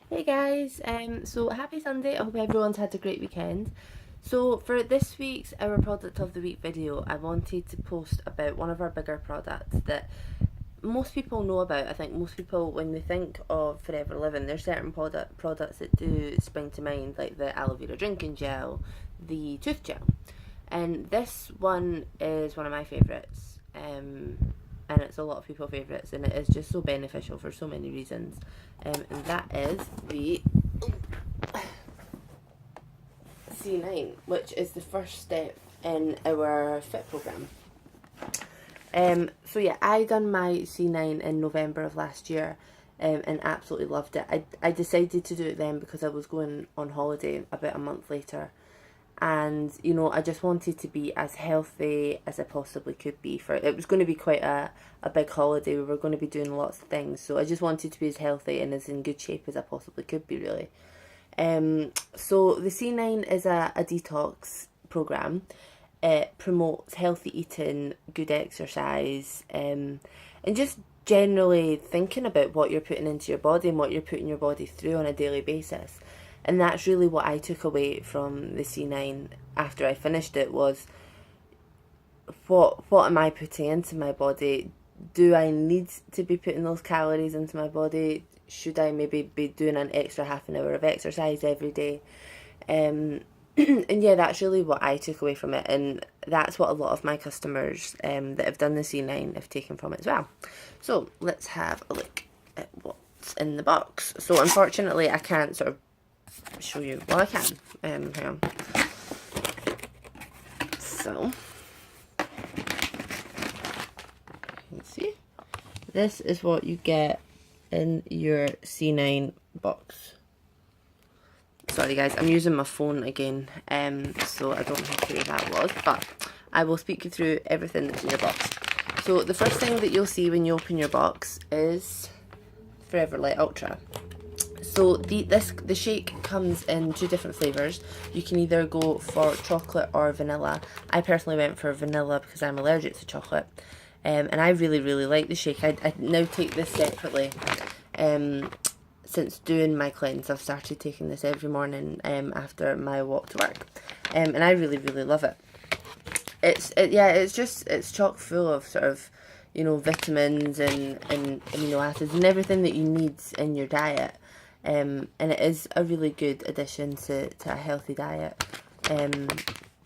Hey guys, so happy Sunday. I hope everyone's had a great weekend. So for this week's Our Product of the Week video, I wanted to post about one of our bigger products that most people know about. I think most people, when they think of Forever Living, there's certain products that do spring to mind, like the aloe vera drinking gel, the tooth gel. And this one is one of my favourites. And it's a lot of people's favourites, and it is just so beneficial for so many reasons. And that is the C9, which is the first step in our FIT programme. So yeah, I done my C9 in November of last year, and absolutely loved it. I decided to do it then because I was going on holiday about a month later, and I just wanted to be as healthy as I possibly could be. For it was going to be quite a big holiday. We were going to be doing lots of things, so I just wanted to be as healthy and as in good shape as I possibly could be, really. So the C9 is a detox program. It promotes healthy eating, good exercise, and just generally thinking about what you're putting into your body and what you're putting your body through on a daily basis. And that's really what I took away from the C9 after I finished it, was what am I putting into my body? Do I need to be putting those calories into my body? Should I maybe be doing an extra half an hour of exercise every day? And yeah, that's really what I took away from it, and that's what a lot of my customers that have done the C9 have taken from it as well. So let's have a look at what's in the box. So unfortunately I can't sort of show you, well I can, hang on. So, you can see, this is what you get in your C9 box. Sorry guys, I'm using my phone again, so I don't know who that was, but I will speak you through everything that's in your box. So the first thing that you'll see when you open your box is Forever Light Ultra. So the shake comes in two different flavours. You can either go for chocolate or vanilla. I personally went for vanilla because I'm allergic to chocolate. And I really, really like the shake. I now take this separately. Since doing my cleanse, I've started taking this every morning after my walk to work. And I really, really love it. It's chock full of sort of, vitamins and amino acids and everything that you need in your diet. And it is a really good addition to a healthy diet.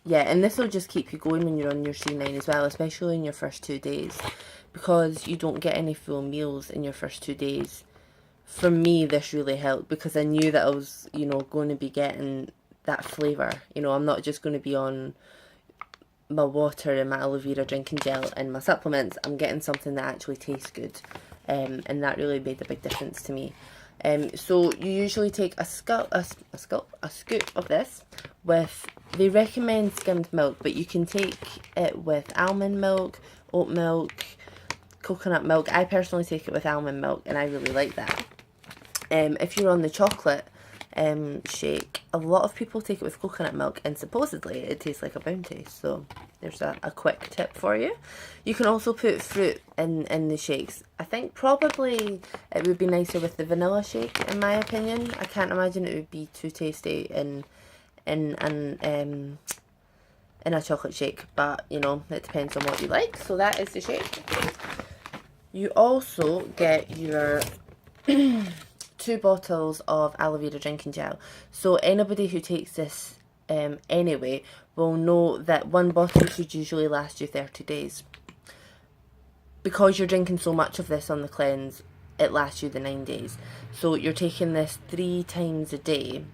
Yeah, and this will just keep you going when you're on your C9 as well, especially in your first 2 days, because you don't get any full meals in your first 2 days. For me, this really helped because I knew that I was, going to be getting that flavour. I'm not just going to be on my water and my aloe vera drinking gel and my supplements. I'm getting something that actually tastes good, and that really made a big difference to me. So you usually take a scoop of this with, they recommend skimmed milk, but you can take it with almond milk, oat milk, coconut milk. I personally take it with almond milk, and I really like that. If you're on the chocolate shake, a lot of people take it with coconut milk, and supposedly it tastes like a Bounty. So there's a quick tip for you. You can also put fruit in the shakes. I think probably it would be nicer with the vanilla shake, in my opinion. I can't imagine it would be too tasty in a chocolate shake, but it depends on what you like. So that is the shake. You also get your 2 bottles of aloe vera drinking gel. So anybody who takes this anyway will know that 1 bottle should usually last you 30 days. Because you're drinking so much of this on the cleanse, it lasts you the 9 days. So you're taking this 3 times a day.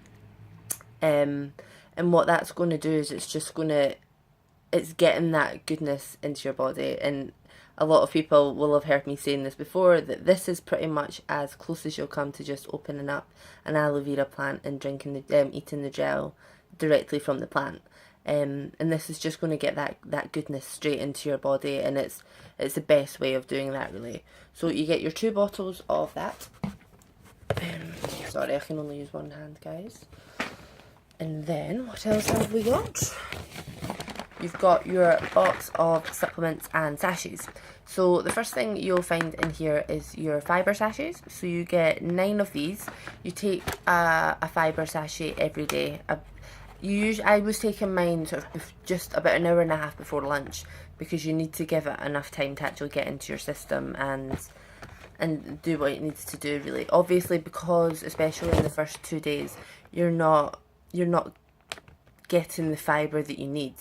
And what that's going to do is it's getting that goodness into your body. And a lot of people will have heard me saying this before, that this is pretty much as close as you'll come to just opening up an aloe vera plant and eating the gel directly from the plant. And this is just going to get that goodness straight into your body, and it's the best way of doing that, really. So you get your 2 bottles of that. Sorry, I can only use one hand, guys. And then what else have we got? You've got your box of supplements and sachets. So the first thing you'll find in here is your fibre sachets. So you get 9 of these. you take a fibre sachet every day. I was taking mine sort of just about an hour and a half before lunch, because you need to give it enough time to actually get into your system and do what it needs to do, really. Obviously, because especially in the first 2 days, you're not getting the fibre that you need.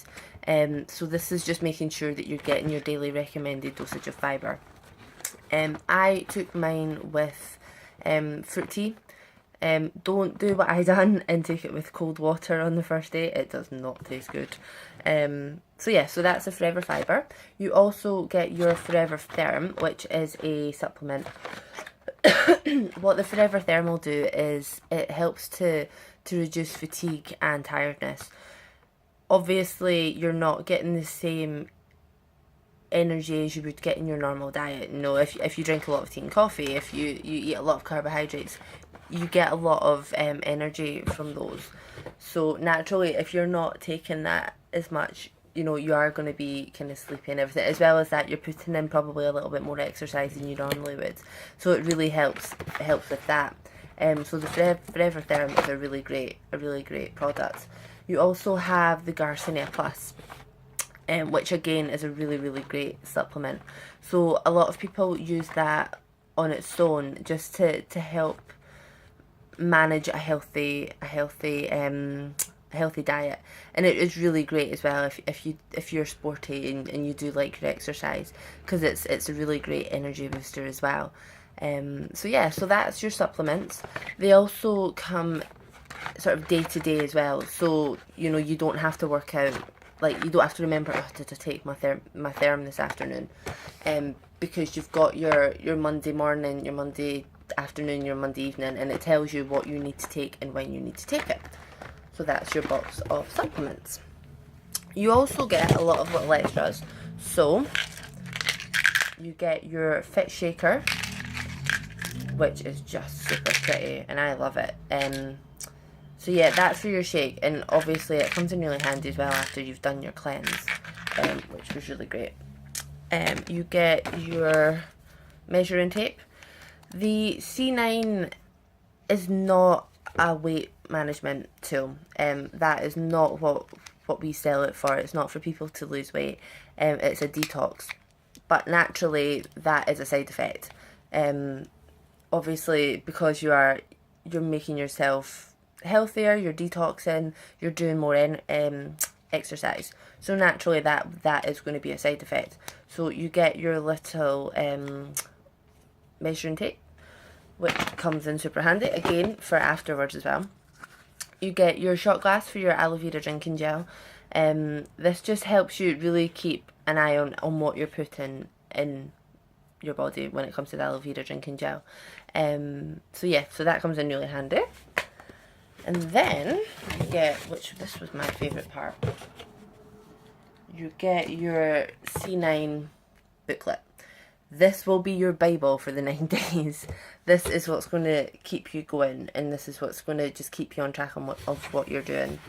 So this is just making sure that you're getting your daily recommended dosage of fibre. I took mine with fruit tea. Don't do what I done and take it with cold water on the first day. It does not taste good. So that's a Forever Fibre. You also get your Forever Therm, which is a supplement. What the Forever Therm will do is it helps to reduce fatigue and tiredness. Obviously, you're not getting the same energy as you would get in your normal diet. You know, if you drink a lot of tea and coffee, if you eat a lot of carbohydrates, you get a lot of energy from those. So naturally, if you're not taking that as much, you know, you are going to be kind of sleepy and everything. As well as that, you're putting in probably a little bit more exercise than you normally would. So it really helps with that. So the Forever Therm is a really great product. You also have the Garcinia Plus, which again is a really great supplement. So a lot of people use that on its own just to help manage a healthy diet, and it is really great as well if you're sporty and you do like your exercise, because it's a really great energy booster as well. So that's your supplements. They also come sort of day to day as well, so you know, you don't have to work out, like you don't have to remember to take my therm this afternoon, because you've got your Monday morning, your Monday afternoon, your Monday evening, and it tells you what you need to take and when you need to take it. So that's your box of supplements. You also get a lot of little extras. So you get your Fit Shaker, which is just super pretty and I love it. So yeah, that's for your shake, and obviously it comes in really handy as well after you've done your cleanse, which was really great. You get your measuring tape. The C9 is not a weight management tool. That is not what we sell it for. It's not for people to lose weight. It's a detox. But naturally, that is a side effect. Obviously, because you're making yourself healthier, you're detoxing, you're doing more exercise. So naturally, that is going to be a side effect. So you get your little measuring tape, which comes in super handy, again, for afterwards as well. You get your shot glass for your aloe vera drinking gel. This just helps you really keep an eye on what you're putting in your body when it comes to the aloe vera drinking gel. So that comes in really handy. And then you get, which this was my favourite part, you get your C9 booklet. This will be your Bible for the 9 days. This is what's going to keep you going, and this is what's going to just keep you on track of what you're doing.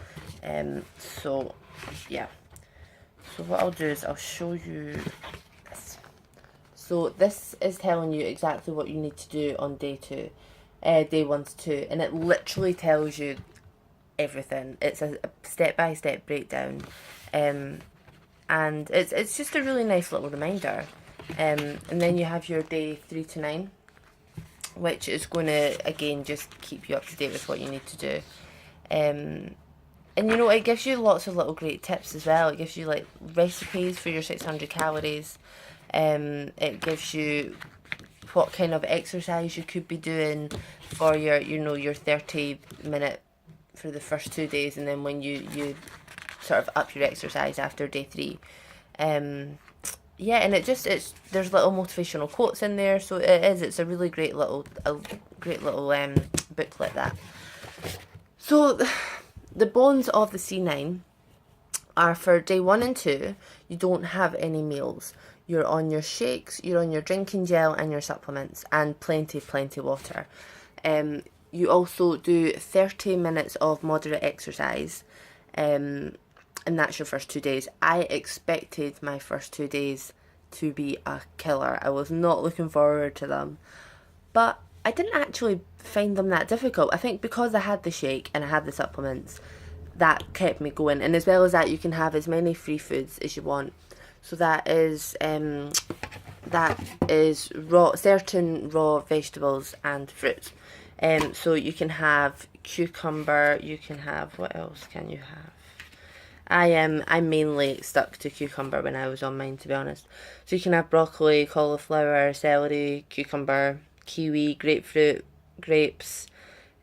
So yeah. So what I'll do is I'll show you this. So this is telling you exactly what you need to do on day 1 to 2, and it literally tells you everything. It's a step-by-step breakdown, and it's just a really nice little reminder. And then you have your day 3 to 9, which is going to again just keep you up to date with what you need to do. And you know, it gives you lots of little great tips as well. It gives you like recipes for your 600 calories. It gives you what kind of exercise you could be doing for your 30-minute for the first 2 days, and then when you sort of up your exercise after day 3. Yeah, and there's little motivational quotes in there, so it's a really great little booklet, that. So the bones of the C9 are for day 1 and 2. You don't have any meals. You're on your shakes, you're on your drinking gel and your supplements, and plenty water. You also do 30 minutes of moderate exercise, and that's your first 2 days. I expected my first 2 days to be a killer. I was not looking forward to them, but I didn't actually find them that difficult. I think because I had the shake and I had the supplements, that kept me going. And as well as that, you can have as many free foods as you want. So that is raw, certain raw vegetables and fruit. So you can have cucumber. You can have, what else can you have? I mainly stuck to cucumber when I was on mine, to be honest. So you can have broccoli, cauliflower, celery, cucumber, kiwi, grapefruit, grapes,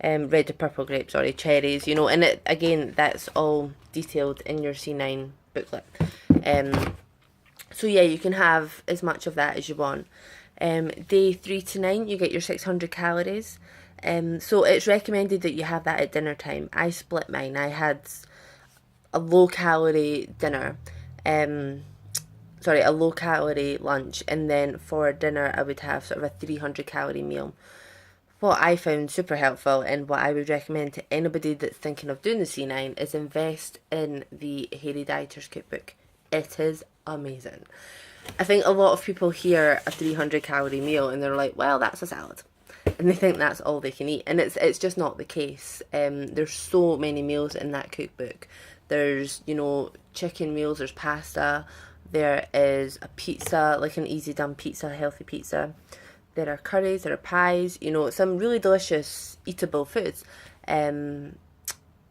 red to purple grapes, sorry, cherries. You know, and it again, that's all detailed in your C9 booklet. So yeah, you can have as much of that as you want. Day 3 to 9, you get your 600 calories. So it's recommended that you have that at dinner time. I split mine. I had a low calorie dinner, a low calorie lunch, and then for dinner I would have sort of a 300 calorie meal. What I found super helpful and what I would recommend to anybody that's thinking of doing the C9 is invest in the Hairy Dieter's Cookbook. It is amazing. I think a lot of people hear a 300 calorie meal and they're like, well, that's a salad. And they think that's all they can eat. And it's just not the case. There's so many meals in that cookbook. There's, you know, chicken meals, there's pasta, there is a pizza, like an easy done pizza, healthy pizza. There are curries, there are pies, you know, some really delicious eatable foods. And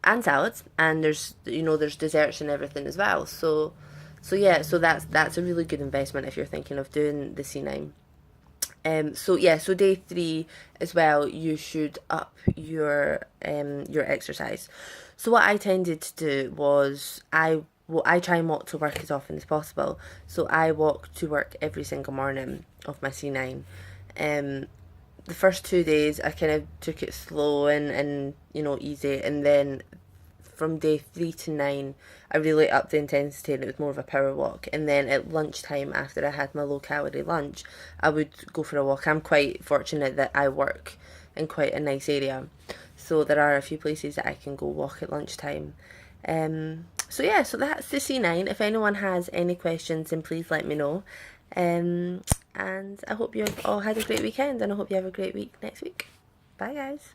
salads, and there's, you know, there's desserts and everything as well. So yeah, so that's a really good investment if you're thinking of doing the C9. So day 3 as well, you should up your exercise. So what I tended to do was I try and walk to work as often as possible. So I walk to work every single morning of my C9. The first 2 days I kind of took it slow and you know, easy, and then from day 3 to 9 I really upped the intensity and it was more of a power walk. And then at lunchtime, after I had my low calorie lunch, I would go for a walk. I'm quite fortunate that I work in quite a nice area, so there are a few places that I can go walk at lunchtime. So that's the C9. If anyone has any questions, then please let me know. And I hope you've all had a great weekend, and I hope you have a great week next week. Bye guys.